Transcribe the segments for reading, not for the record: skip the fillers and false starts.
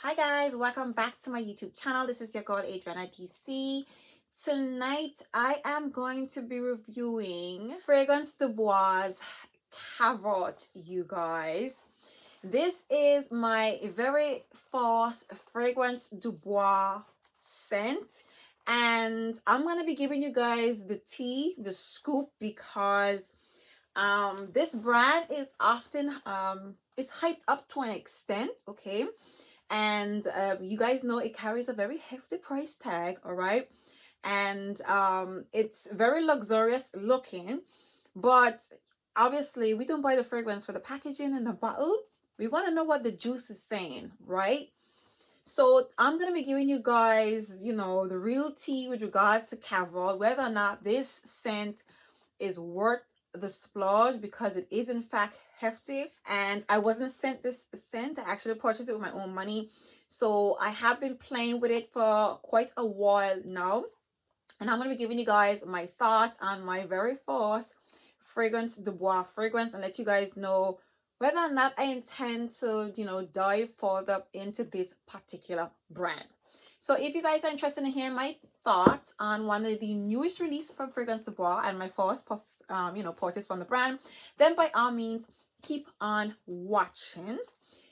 Hi guys, welcome back to my YouTube channel. This is your girl Adriana DC. Tonight I am going to be reviewing Fragrance du Bois Cavort, you guys. This is my very first Fragrance du Bois scent, and I'm going to be giving you guys the tea, the scoop, because this brand is often it's hyped up to an extent, okay? And you guys know it carries a very hefty price tag, all right? And it's very luxurious looking, but obviously we don't buy the fragrance for the packaging and the bottle. We want to know what the juice is saying, right? So I'm going to be giving you guys, the real tea with regards to Cavort, whether or not this scent is worth the splurge, because it is in fact hefty. And I wasn't sent this scent. I actually purchased it with my own money, so I have been playing with it for quite a while now, and I'm going to be giving you guys my thoughts on my very first Fragrance du Bois fragrance, and let you guys know whether or not I intend to dive further into this particular brand. So if you guys are interested in hearing my thoughts on one of the newest release from Fragrance du Bois and my first purchase from the brand, then by all means keep on watching.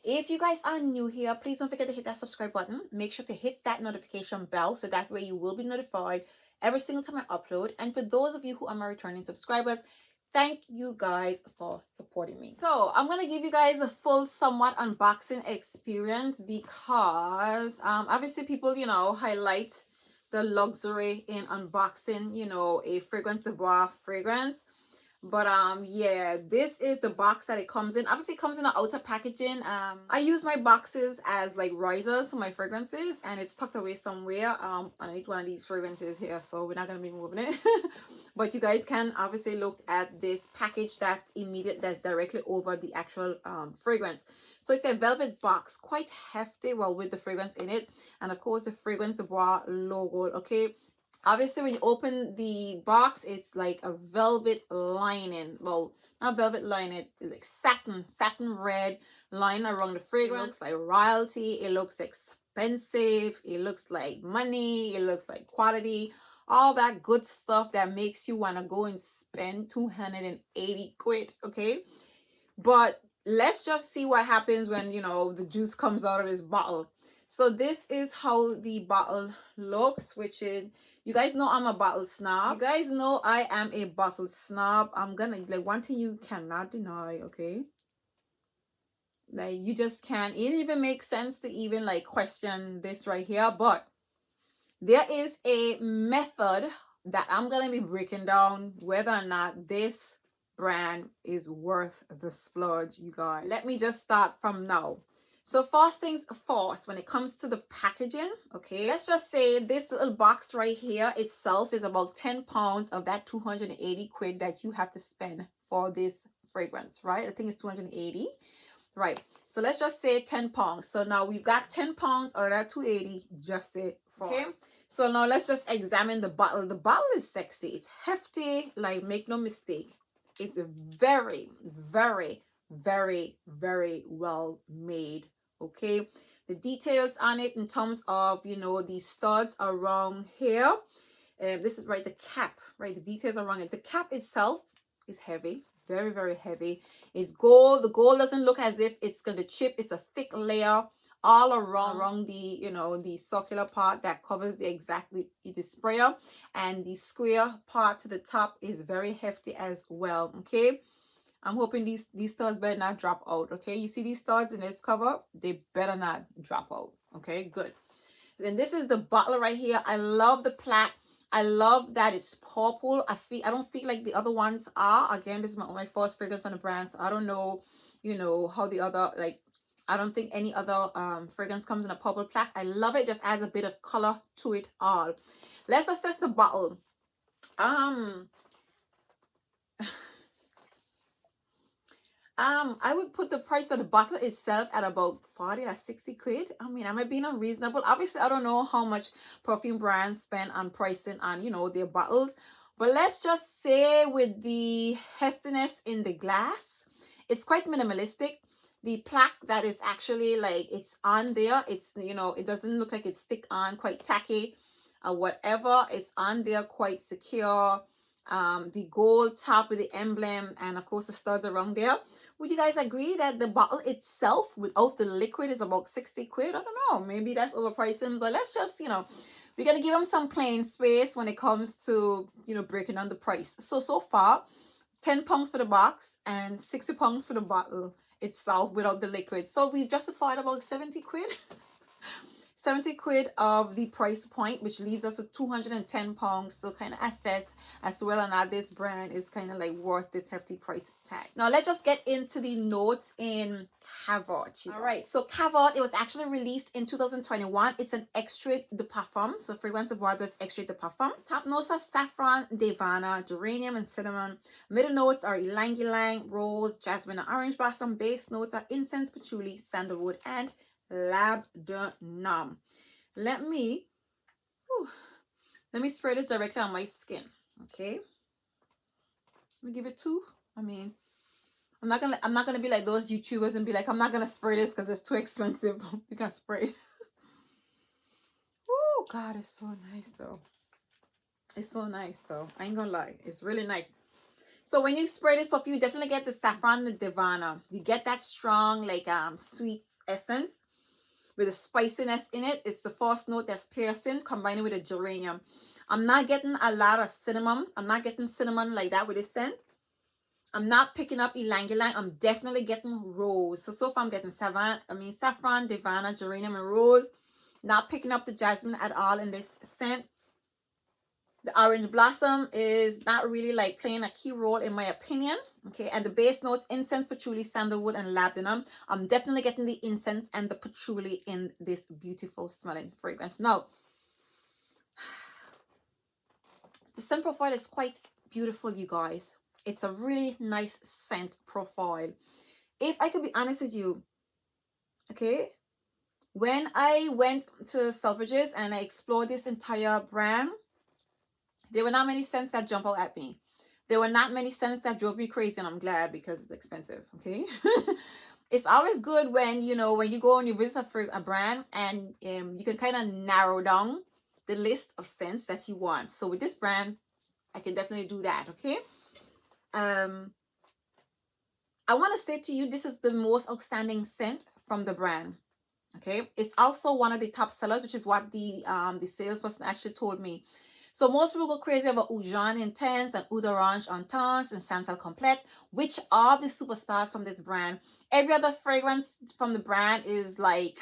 If you guys are new here, please don't forget to hit that subscribe button. Make sure to hit that notification bell so that way you will be notified every single time I upload. And for those of you who are my returning subscribers, thank you guys for supporting me. So I'm gonna give you guys a full somewhat unboxing experience, because obviously people highlight the luxury in unboxing a Fragrance du Bois fragrance. But yeah, this is the box that it comes in. Obviously it comes in the outer packaging. I use my boxes as like risers for my fragrances, and it's tucked away somewhere underneath one of these fragrances here, so we're not going to be moving it. But you guys can obviously look at this package that's directly over the actual fragrance. So it's a velvet box, quite hefty, well, with the fragrance in it, and of course the Fragrance du Bois logo, okay? Obviously when you open the box, it's like a velvet lining, well, not velvet lining, it's like satin red line around the fragrance. It looks like royalty, it looks expensive, it looks like money, it looks like quality, all that good stuff that makes you want to go and spend 280 quid, okay? But let's just see what happens when the juice comes out of this bottle. So this is how the bottle looks, which is, you guys know I'm a bottle snob. You guys know I am a bottle snob. I'm gonna, like, one thing you cannot deny, okay? Like, you just can't. It even makes sense to even like question this right here. But there is a method that I'm gonna be breaking down whether or not this brand is worth the splurge, you guys. Let me just start from now. So first things first, when it comes to the packaging, okay, let's just say this little box right here itself is about 10 pounds of that 280 quid that you have to spend for this fragrance, right? I think it's 280, right? So let's just say 10 pounds. So now we've got 10 pounds out of that 280 just for, okay? So now let's just examine the bottle. The bottle is sexy. It's hefty, like, make no mistake. It's very, very, very, very well made, okay? The details on it in terms of, the studs around here. This is right, the cap, right? The details around it. The cap itself is heavy, very, very heavy. It's gold. The gold doesn't look as if it's going to chip. It's a thick layer all around the the circular part that covers the sprayer, and the square part to the top is very hefty as well, okay? I'm hoping these studs better not drop out, okay? You see these studs in this cover? They better not drop out, okay? Good. And this is the bottle right here. I love the plaque. I love that it's purple. I don't feel like the other ones are. Again, this is my first fragrance from the brand, so I don't know, how the other, like, I don't think any other fragrance comes in a purple plaque. I love it. Just adds a bit of color to it all. Let's assess the bottle. I would put the price of the bottle itself at about 40 or 60 quid. I mean, am I being unreasonable? Obviously, I don't know how much perfume brands spend on pricing on, their bottles. But let's just say with the heftiness in the glass, it's quite minimalistic. the plaque that is actually like it's on there, it's, you know, it doesn't look like it's stick on, quite tacky or whatever. It's on there quite secure. The gold top with the emblem, and of course the studs around there. Would you guys agree that the bottle itself without the liquid is about 60 quid? I don't know, maybe that's overpricing, but let's just, you know, we're gonna give them some plain space when it comes to, you know, breaking down the price. So far, £10 for the box and £60 for the bottle itself without the liquid. So we've justified about 70 quid. 70 quid of the price point, which leaves us with £210 to kind of assess as to whether or not this brand is kind of like worth this hefty price tag. Now let's just get into the notes in Cavort. All right, so Cavort, it was actually released in 2021. It's an extrait de parfum, so fragrance of Bois is extrait de parfum. Top notes are saffron, devana, geranium, and cinnamon. Middle notes are ylang ylang, rose, jasmine, and orange blossom. Base notes are incense, patchouli, sandalwood, and labdanum. Let me spray this directly on my skin. Okay, let me give it two. I mean, I'm not gonna be like those YouTubers and be like, I'm not gonna spray this because it's too expensive. You can spray. Oh God, it's so nice though. It's so nice though. I ain't gonna lie, it's really nice. So when you spray this perfume, you definitely get the saffron and the devana. You get that strong like sweet essence with the spiciness in it. It's the first note that's piercing, combining with the geranium. I'm not getting a lot of cinnamon. I'm not getting cinnamon like that with this scent. I'm not picking up ylang ylang. I'm definitely getting rose. So far I'm getting saffron, devana, geranium, and rose. Not picking up the jasmine at all in this scent. The orange blossom is not really like playing a key role in my opinion. Okay, and the base notes, incense, patchouli, sandalwood, and labdanum. I'm definitely getting the incense and the patchouli in this beautiful smelling fragrance. Now, the scent profile is quite beautiful, you guys. It's a really nice scent profile. If I could be honest with you, okay, when I went to Selfridges and I explored this entire brand, there were not many scents that jump out at me. There were not many scents that drove me crazy, and I'm glad because it's expensive, okay? It's always good when, you know, when you go and you visit a brand and you can kind of narrow down the list of scents that you want. So with this brand, I can definitely do that, okay? I want to say to you, this is the most outstanding scent from the brand. Okay, it's also one of the top sellers, which is what the salesperson actually told me. So most people go crazy about Eau Jaune Intense and Eau d'Orange Intense and Santal Complete, which are the superstars from this brand. Every other fragrance from the brand is like,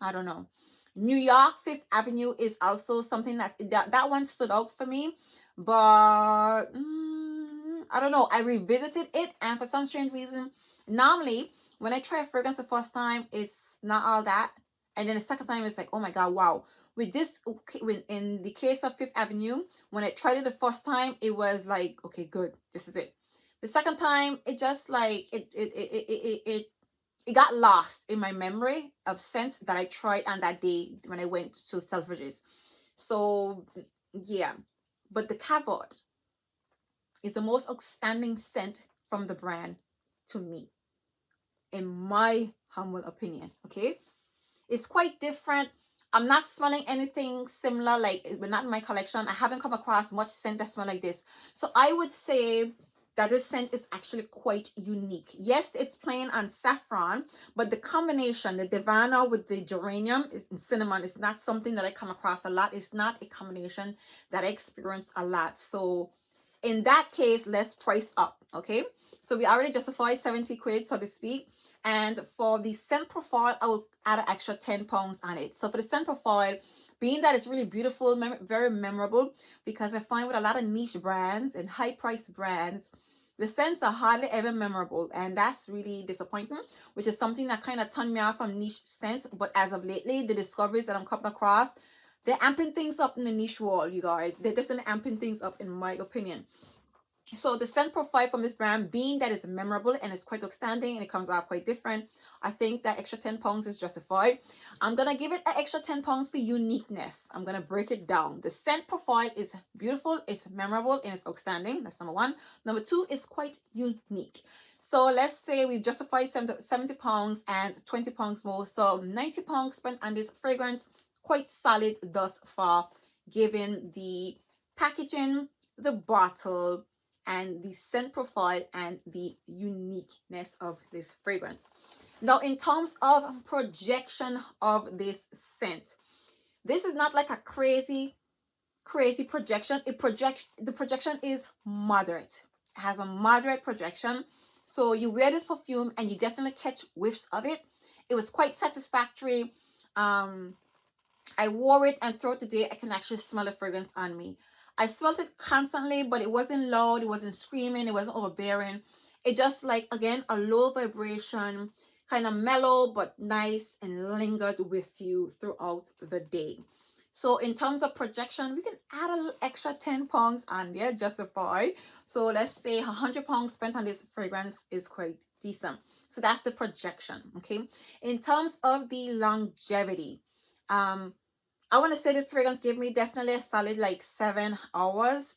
I don't know. New York Fifth Avenue is also something that one stood out for me, but I don't know. I revisited it, and for some strange reason, normally when I try a fragrance the first time, it's not all that, and then the second time it's like, oh my God, wow. With this, in the case of Fifth Avenue, when I tried it the first time, it was like, okay, good, this is it. The second time, it just like it got lost in my memory of scents that I tried on that day when I went to Selfridges. So yeah, but the Cavort is the most outstanding scent from the brand to me, in my humble opinion. Okay, it's quite different. I'm not smelling anything similar, like, but not in my collection. I haven't come across much scent that smell like this. So I would say that this scent is actually quite unique. Yes, it's plain on saffron, but the combination, the devana with the geranium and cinnamon, is not something that I come across a lot. It's not a combination that I experience a lot. So in that case, let's price up, okay? So we already justified 70 quid, so to speak. And for the scent profile, I will add an extra £10 on it. So for the scent profile, being that it's really beautiful, very memorable, because I find with a lot of niche brands and high price brands, the scents are hardly ever memorable, and that's really disappointing, which is something that kind of turned me off from niche scents. But as of lately, the discoveries that I'm coming across, they're amping things up in the niche world, you guys. They're definitely amping things up, in my opinion. So the scent profile from this brand, being that it's memorable and it's quite outstanding and it comes out quite different, I think that extra £10 is justified. I'm going to give it an extra £10 for uniqueness. I'm going to break it down. The scent profile is beautiful, it's memorable, and it's outstanding. That's number one. Number two, it's quite unique. So let's say we've justified 70 pounds and 20 pounds more. So 90 pounds spent on this fragrance. Quite solid thus far, given the packaging, the bottle, and the scent profile and the uniqueness of this fragrance. Now, in terms of projection of this scent, this is not like a crazy projection. The projection is moderate. It has a moderate projection. So you wear this perfume and you definitely catch whiffs of it. It was quite satisfactory. I wore it, and throughout the day I can actually smell the fragrance on me. I smelled it constantly, but it wasn't loud, it wasn't screaming, it wasn't overbearing. It just, like, again, a low vibration, kind of mellow but nice, and lingered with you throughout the day. So in terms of projection, we can add a little extra 10 pounds on there, justified. So let's say 100 pounds spent on this fragrance is quite decent. So that's the projection. Okay, in terms of the longevity, I want to say this fragrance gave me definitely a solid like 7 hours.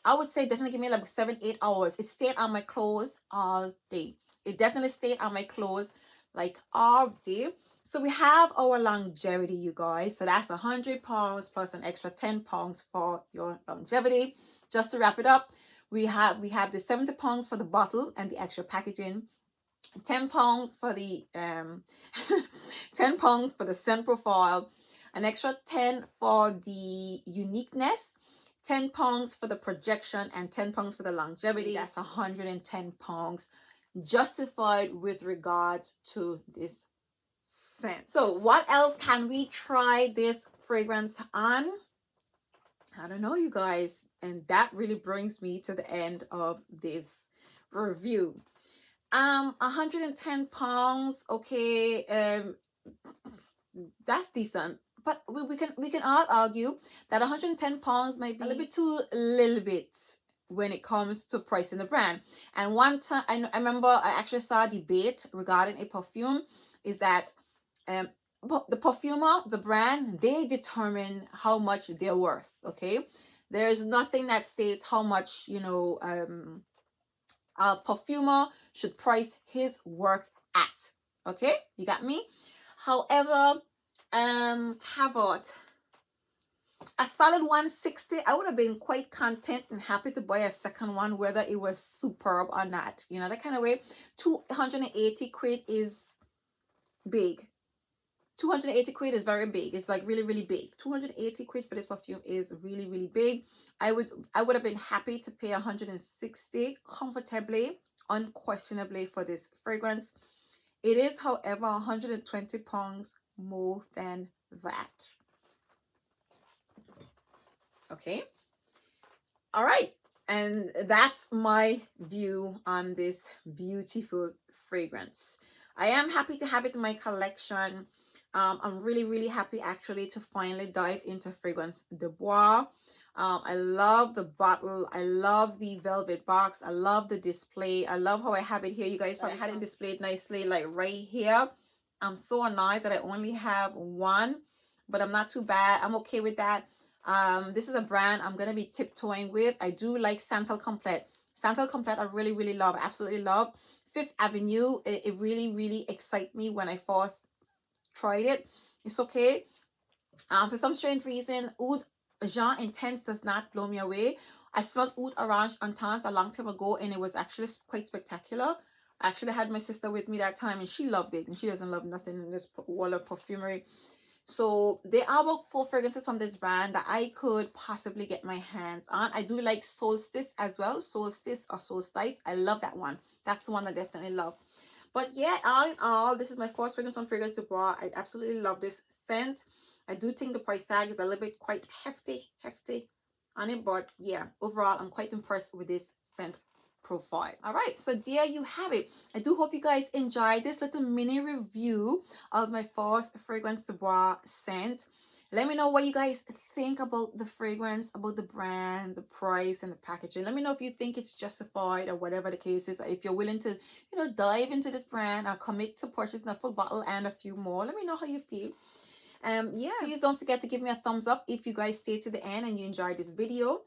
I would say definitely give me like 7-8 hours. It stayed on my clothes all day. It definitely stayed on my clothes like all day. So we have our longevity, you guys. So that's 100 pounds plus an extra 10 pounds for your longevity. Just to wrap it up, we have the 70 pounds for the bottle and the extra packaging. 10 pounds for the 10 pounds for the scent profile, an extra 10 for the uniqueness, 10 pounds for the projection, and 10 pounds for the longevity. That's 110 pounds justified with regards to this scent. So what else can we try this fragrance on? I don't know, you guys, and that really brings me to the end of this review. 110 pounds, okay, that's decent, but we can all argue that 110 pounds might be a little bit when it comes to pricing the brand. And one time I remember I actually saw a debate regarding a perfume, is that the perfumer, the brand, they determine how much they're worth. Okay, there is nothing that states how much, a perfumer should price his work at. Okay, you got me? However, Cavort, a solid 160, I would have been quite content and happy to buy a second one, whether it was superb or not. You know, that kind of way. 280 quid is big. 280 quid is very big. It's like really, really big. 280 quid for this perfume is really, really big. I would have been happy to pay 160 comfortably, unquestionably, for this fragrance. It is, however, 120 pounds more than that. Okay. All right. And that's my view on this beautiful fragrance. I am happy to have it in my collection. I'm really, really happy actually to finally dive into fragrance de Bois. I love the bottle. I love the velvet box. I love the display. I love how I have it here. You guys probably had it displayed nicely, like right here. I'm so annoyed that I only have one, but I'm not too bad. I'm okay with that. This is a brand I'm gonna be tiptoeing with. I do like Santal Complete. Santal Complete I really, really love. Absolutely love. Fifth Avenue, it really, really excited me when I first tried it. It's okay. For some strange reason, Oud Jean Intense does not blow me away. I smelled Oud Orange Intense a long time ago, and it was actually quite spectacular. I actually had my sister with me that time, and she loved it, and she doesn't love nothing in this world of perfumery. So there are about 4 fragrances from this brand that I could possibly get my hands on. I do like Solstice as well. Solstice or Solstice. I love that one. That's the one I definitely love. But yeah, all in all, this is my first fragrance on Fragrance de Bois. I absolutely love this scent. I do think the price tag is a little bit quite hefty on it. But yeah, overall, I'm quite impressed with this scent profile. All right, so there you have it. I do hope you guys enjoyed this little mini review of my first Fragrance de Bois scent. Let me know what you guys think about the fragrance, about the brand, the price, and the packaging. Let me know if you think it's justified or whatever the case is. If you're willing to, dive into this brand or commit to purchasing a full bottle and a few more. Let me know how you feel. Yeah, please don't forget to give me a thumbs up if you guys stay to the end and you enjoyed this video.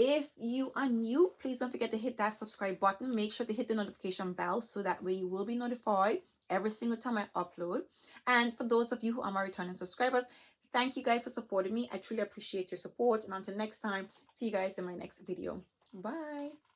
If you are new, please don't forget to hit that subscribe button. Make sure to hit the notification bell so that way you will be notified every single time I upload. And for those of you who are my returning subscribers, thank you guys for supporting me. I truly appreciate your support. And until next time, see you guys in my next video. Bye.